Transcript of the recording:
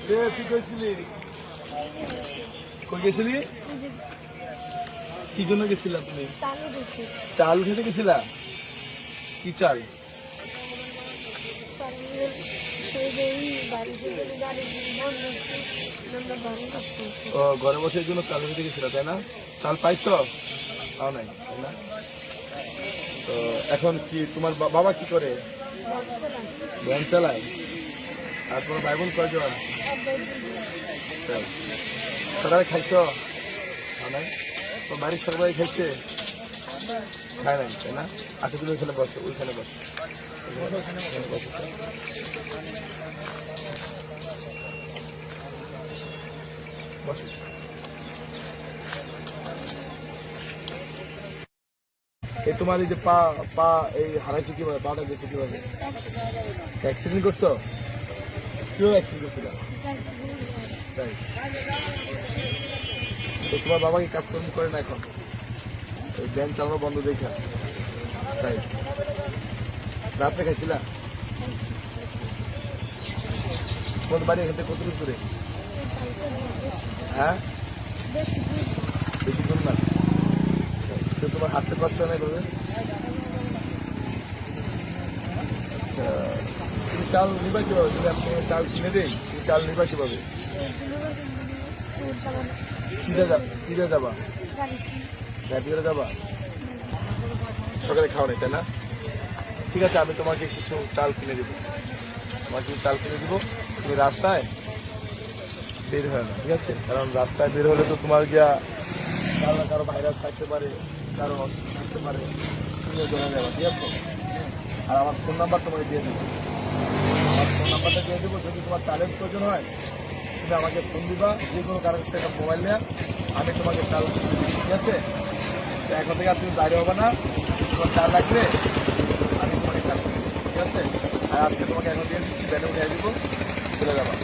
তুই কইছিলি কই গেছিলি? কি জন্য গেছিলা তুমি? চাল উঠাতে গেছিলা? কি চাল? ও ঘরে বসে জন্য চাল উঠাতে গেছিলা তাই না? চাল পাইছো? পাও নাই তাই না? তো এখন কি তোমার বাবা কি করে? ভ্যান চালায়। আর তোমার ভাই বোন কয়জন? সকালে খাইছো? খাও নাই? তোমার বাড়ির সবাই খাইছে? খায় নাই তাই না? আচ্ছা তুমি ওইখানে বসো, ওইখানে বসো, বসো। এই তোমার এই যে পা পা এই হারাইছে কিভাবে? পাটা গেছে কিভাবে? অ্যাক্সিডেন্ট করছো? কিভাবে অ্যাক্সিডেন্ট করছিল? তাই তো তোমার বাবা কি কাজকর্ম করে না এখন? ওই ভ্যান চালানো বন্ধ দেখা তাই রাত্রে খাইছিলা? তোমার বাড়ি এখান থেকে কতটুকু দূরে? হ্যাঁ বেশি দূর না। তো তোমার হাতে কষ্ট হয় না করবে? আচ্ছা তুমি চাল নিবা কিভাবে? যদি আপনি চাল কিনে দেই তুমি চাল নিবা কিভাবে? কিনে যাবা? গাড়ি করে যাবা? সকালে খাওয়া নেই তাই না? ঠিক আছে আমি তোমাকে কিছু চাল কিনে দিব, তোমাকে চাল কিনে দিব। তুমি রাস্তায় বের হয় না, ঠিক আছে? কারণ রাস্তায় বের হলে তো তোমার গিয়া কারো ভাইরাস থাকতে পারে, কারো অসুস্থ থাকতে পারে, তুমিও জেনে যাবে, ঠিক আছে? আর আমার ফোন নাম্বার তোমাকে দিয়ে দেবো, আমার ফোন নাম্বারটা দিয়ে দেবো। যদি তোমার চালের প্রয়োজন হয় তুমি আমাকে ফোন দিবা, যে কোনো কারোর কাছ থেকে মোবাইল নেওয়া, আমি তোমাকে চাল কিনে দেবো, ঠিক আছে? তো এখন থেকে আর তুমি বাইরে হবে না, তোমার চাল লাগবে আমি তোমাকে চাল কিনে দেবো, ঠিক আছে? আর আজকে তোমাকে এখন দিয়ে দিচ্ছি, ব্যানে উঠে দিব, চলে যাবা।